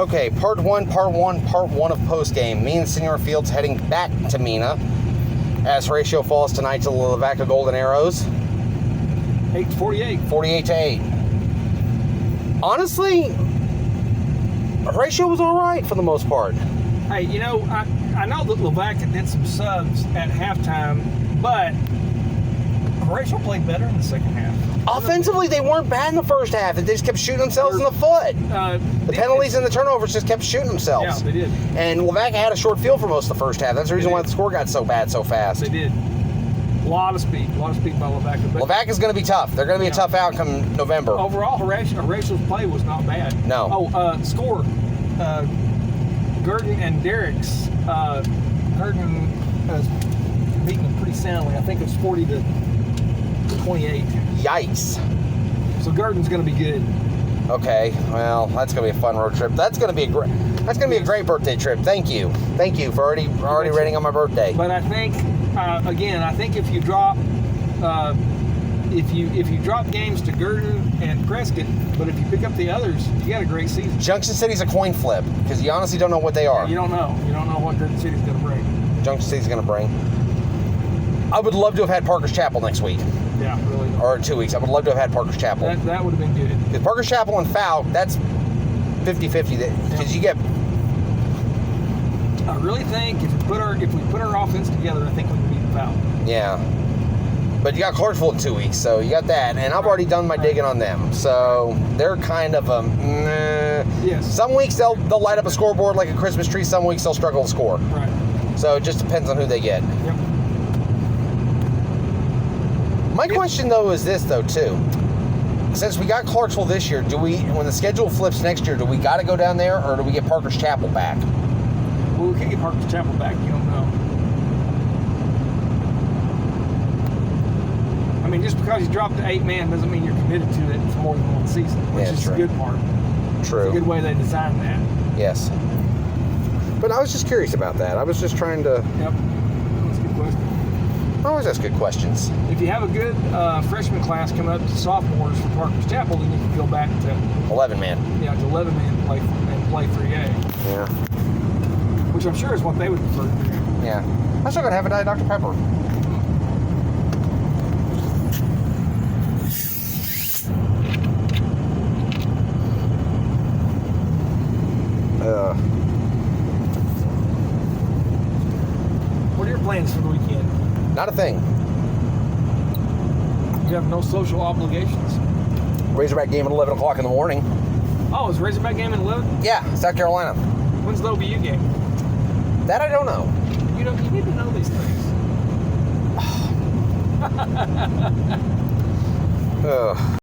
Okay, part one of postgame. Me and Senor Fields heading back to Mina as Horatio falls tonight to the Lavaca Golden Arrows. 8-48. 48-8. Honestly, Horatio was all right for the most part. Hey, you know, I know that Lavaca did some subs at halftime, but Horatio played better in the second half. Offensively, they weren't bad in the first half. They just kept shooting themselves in the foot. The penalties and the turnovers just kept shooting themselves. Yeah, they did. And Lavaca had a short field for most of the first half. That's the reason why the score got so bad so fast. They did. A lot of speed by Lavaca. But Lavaca's going to be tough. They're going to be a tough outcome November. overall, Horatio's play was not bad. No. Score. Gurdon and Derek's. Gurdon beating them pretty soundly. I think it was 40-28. Yikes. So Gurdon's going to be good. Okay, well, that's going to be a fun road trip. That's going to be a great birthday trip. Thank you for already rating on my birthday. But I think if you drop if you drop games to Gurdon and Prescott, but if you pick up the others, you got a great season. Junction City's a coin flip because you honestly don't know what they are. You don't know what Gurdon City's going to bring. Junction City's going to bring. I would love to have had Parker's Chapel next week. Yeah, really. Or in 2 weeks. I would love to have had Parker's Chapel. That would have been good. Because Parker's Chapel and Foul, that's 50-50. Because you get... I really think if we put our offense together, I think we can beat Foul. Yeah. But you got Clarksville in 2 weeks, so you got that. And I've already done my digging on them. So they're kind of Yes. Some weeks they'll light up a scoreboard like a Christmas tree. Some weeks they'll struggle to score. Right. So it just depends on who they get. Yep. My question, though, is this, though, too. Since we got Clarksville this year, when the schedule flips next year, do we got to go down there, or do we get Parker's Chapel back? Well, we could get Parker's Chapel back. You don't know. I mean, just because you dropped to 8-man doesn't mean you're committed to it for more than one season, which is the good part. True. It's a good way they designed that. Yes. But I was just curious about that. I was just trying to... Yep. That's a good question. I always ask good questions. If you have a good freshman class coming up to sophomores for Parker's Chapel, then you can go back to 11-man. Yeah, to 11-man and play 3A. Yeah. Which I'm sure is what they would prefer to do. Yeah. I'm still going to have a Diet Dr. Pepper. What are your plans for the weekend? Not a thing. You have no social obligations? Razorback game at 11 o'clock in the morning. Oh, is Razorback game at 11? Yeah, South Carolina. When's the OBU game? That I don't know. You need to know these things. Ugh.